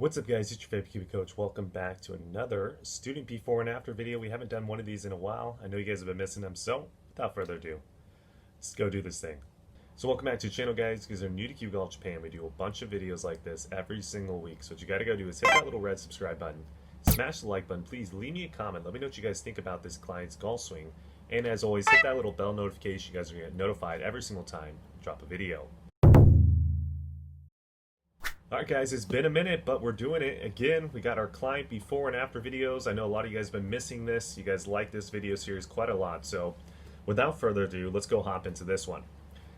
What's up guys, it's your favorite Kiwi coach. Welcome back to another student before and after video. We haven't done one of these in a while. I know you guys have been missing them, so without further ado, let's go do this thing. So welcome back to the channel guys. If you guys are new to Kiwi Golf Japan, we do a bunch of videos like this every single week. So what you gotta go do is hit that little red subscribe button, smash the like button, please leave me a comment, let me know what you guys think about this client's golf swing. And as always, hit that little bell notification. You guys are gonna get notified every single time I drop a video. Alright guys, it's been a minute, but we're doing it again. We got our client before and after videos. I know a lot of you guys have been missing this. You guys like this video series quite a lot. So without further ado, let's go hop into this one.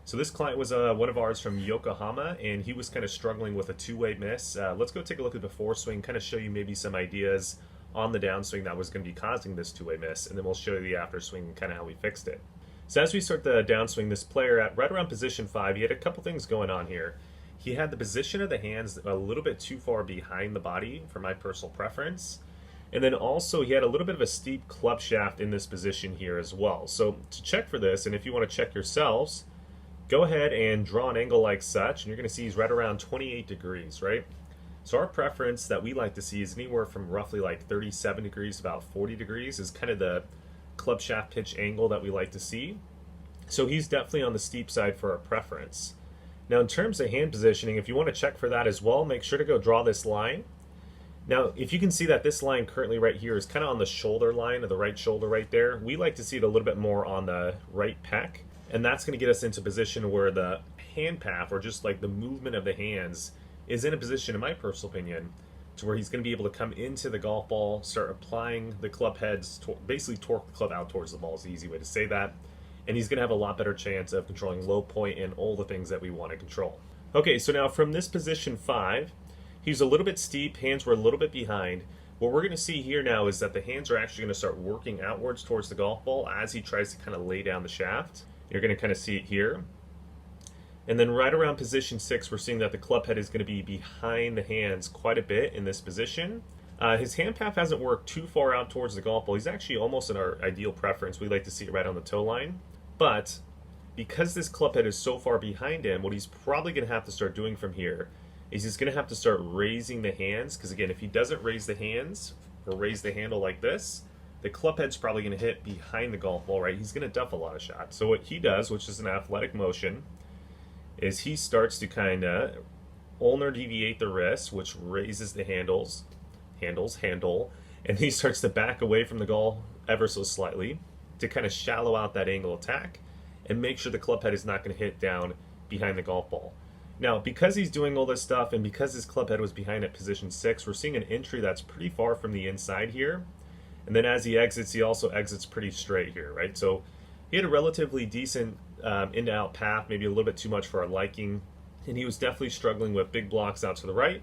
So this client was one of ours from Yokohama, and he was kind of struggling with a two-way miss. Let's go take a look at the before swing, kind of show you maybe some ideas on the downswing that was going to be causing this two-way miss, and then we'll show you the after swing and kind of how we fixed it. So as we start the downswing, this player at right around position 5, he had a couple things going on here. He had the position of the hands a little bit too far behind the body for my personal preference. And then also he had a little bit of a steep club shaft in this position here as well. So to check for this, and if you want to check yourselves, go ahead and draw an angle like such, and you're going to see he's right around 28 degrees, right? So our preference that we like to see is anywhere from roughly like 37 degrees to about 40 degrees is kind of the club shaft pitch angle that we like to see. So he's definitely on the steep side for our preference. Now in terms of hand positioning, if you want to check for that as well, make sure to go draw this line. Now if you can see that this line currently right here is kind of on the shoulder line of the right shoulder right there, we like to see it a little bit more on the right pec, and that's going to get us into position where the hand path, or just like the movement of the hands, is in a position, in my personal opinion, to where he's going to be able to come into the golf ball, start applying the club heads, basically torque the club out towards the ball is the easy way to say that. And he's going to have a lot better chance of controlling low point and all the things that we want to control. Okay, so now from this position 5, he's a little bit steep, hands were a little bit behind. What we're going to see here now is that the hands are actually going to start working outwards towards the golf ball as he tries to kind of lay down the shaft. You're going to kind of see it here. And then right around position 6, we're seeing that the club head is going to be behind the hands quite a bit in this position. His hand path hasn't worked too far out towards the golf ball. He's actually almost in our ideal preference. We like to see it right on the toe line. But because this club head is so far behind him, what he's probably going to have to start doing from here is he's going to have to start raising the hands. Because again, if he doesn't raise the hands or raise the handle like this, the club head's probably going to hit behind the golf ball, right? He's going to duff a lot of shots. So what he does, which is an athletic motion, is he starts to kind of ulnar deviate the wrist, which raises the handle, and he starts to back away from the ball ever so slightly to kind of shallow out that angle attack and make sure the club head is not going to hit down behind the golf ball. Now, because he's doing all this stuff and because his club head was behind at position 6, we're seeing an entry that's pretty far from the inside here. And then as he exits, he also exits pretty straight here, right? So he had a relatively decent in to out path, maybe a little bit too much for our liking. And he was definitely struggling with big blocks out to the right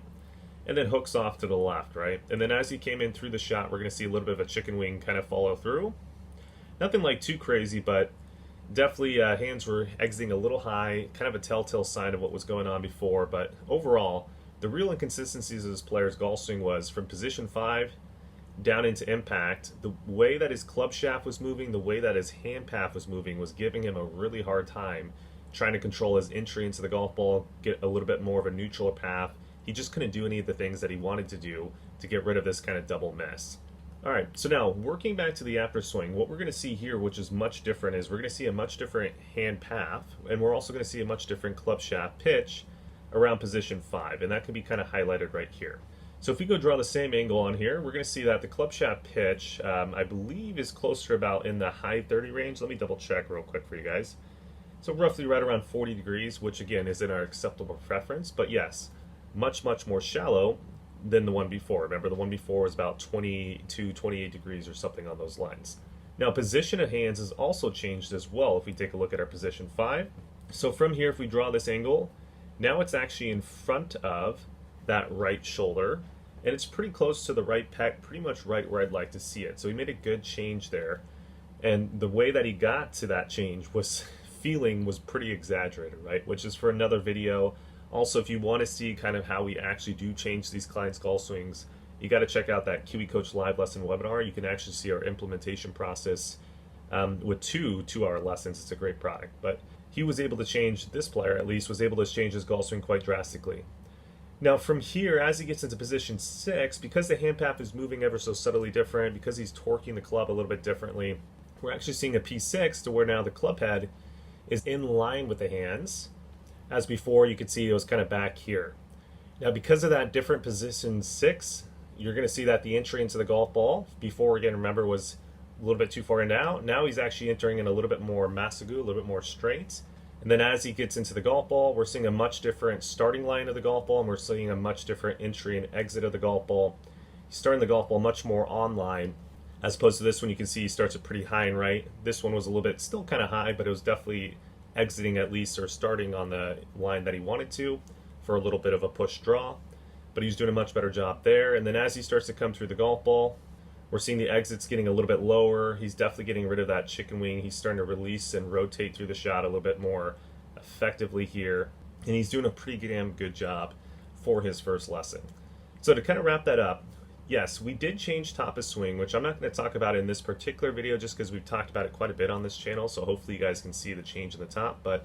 and then hooks off to the left, right? And then as he came in through the shot, we're going to see a little bit of a chicken wing kind of follow through. Nothing like too crazy, but definitely hands were exiting a little high, kind of a telltale sign of what was going on before. But overall, the real inconsistencies of this player's golf swing was from position 5 down into impact. The way that his club shaft was moving, the way that his hand path was moving was giving him a really hard time trying to control his entry into the golf ball, get a little bit more of a neutral path. He just couldn't do any of the things that he wanted to do to get rid of this kind of double miss. Alright, so now working back to the after swing, what we're going to see here, which is much different, is we're going to see a much different hand path, and we're also going to see a much different club shaft pitch around position 5, and that can be kind of highlighted right here. So if we go draw the same angle on here, we're going to see that the club shaft pitch, I believe, is closer about in the high 30 range. Let me double check real quick for you guys. So roughly right around 40 degrees, which again is in our acceptable preference, but yes, much more shallow than the one before. Remember, the one before was about 22, 28 degrees or something on those lines. Now, position of hands has also changed as well if we take a look at our position 5. So from here, if we draw this angle, now it's actually in front of that right shoulder, and it's pretty close to the right pec, pretty much right where I'd like to see it. So he made a good change there, and the way that he got to that change was pretty exaggerated, right? Which is for another video. Also, if you want to see kind of how we actually do change these clients' golf swings, you got to check out that Kiwi Coach live lesson webinar. You can actually see our implementation process with 2 2-hour lessons. It's a great product. But he was able to change, this player at least, was able to change his golf swing quite drastically. Now from here, as he gets into position 6, because the hand path is moving ever so subtly different, because he's torquing the club a little bit differently, we're actually seeing a P6 to where now the club head is in line with the hands. As before, you could see it was kind of back here. Now because of that different position 6, you're going to see that the entry into the golf ball before, again, remember, was a little bit too far in out. Now he's actually entering in a little bit more masagu, a little bit more straight. And then as he gets into the golf ball, we're seeing a much different starting line of the golf ball, and we're seeing a much different entry and exit of the golf ball. He's starting the golf ball much more online, as opposed to this one. You can see he starts it pretty high and right. This one was a little bit still kind of high, but it was definitely exiting at least, or starting on the line that he wanted to for a little bit of a push draw. But he's doing a much better job there. And then as he starts to come through the golf ball, we're seeing the exits getting a little bit lower. He's definitely getting rid of that chicken wing. He's starting to release and rotate through the shot a little bit more effectively here. And he's doing a pretty damn good job for his first lesson. So to kind of wrap that up, yes, we did change top of swing, which I'm not going to talk about in this particular video just because we've talked about it quite a bit on this channel. So hopefully you guys can see the change in the top. But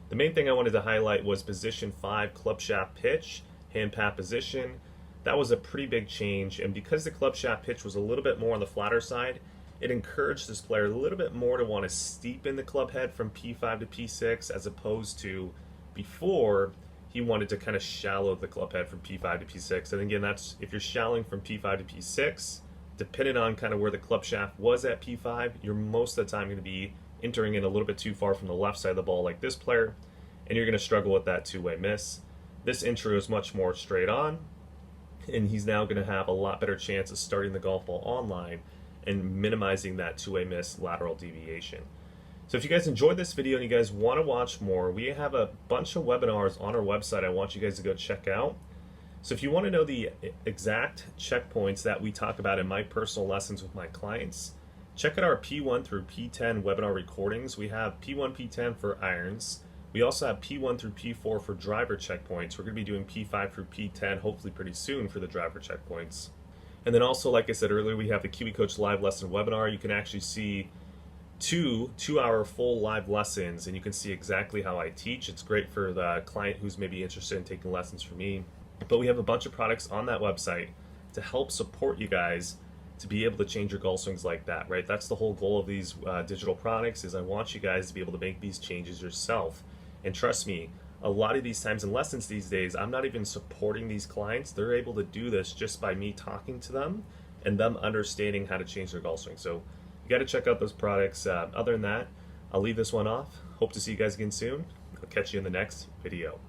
the main thing I wanted to highlight was position 5 club shaft pitch, hand path position. That was a pretty big change, and because the club shaft pitch was a little bit more on the flatter side, it encouraged this player a little bit more to want to steepen the club head from P5 to P6, as opposed to before he wanted to kind of shallow the club head from P5 to P6. And again, that's if you're shallowing from P5 to P6, depending on kind of where the club shaft was at P5, you're most of the time going to be entering in a little bit too far from the left side of the ball like this player, and you're going to struggle with that two-way miss. This intro is much more straight on, and he's now going to have a lot better chance of starting the golf ball online and minimizing that two-way miss lateral deviation. So if you guys enjoyed this video and you guys want to watch more, we have a bunch of webinars on our website I want you guys to go check out. So if you want to know the exact checkpoints that we talk about in my personal lessons with my clients, check out our P1 through P10 webinar recordings. We have P1, P10 for irons. We also have P1 through P4 for driver checkpoints. We're going to be doing P5 through P10 hopefully pretty soon for the driver checkpoints. And then also, like I said earlier, we have the Kiwi Coach live lesson webinar. You can actually see two-hour full live lessons, and you can see exactly how I teach. It's great for the client who's maybe interested in taking lessons from me. But we have a bunch of products on that website to help support you guys to be able to change your golf swings like that, right? That's the whole goal of these digital products, is I want you guys to be able to make these changes yourself. And trust me, a lot of these times in lessons these days, I'm not even supporting these clients. They're able to do this just by me talking to them and them understanding how to change their golf swing. So you got to check out those products. Other than that, I'll leave this one off. Hope to see you guys again soon. I'll catch you in the next video.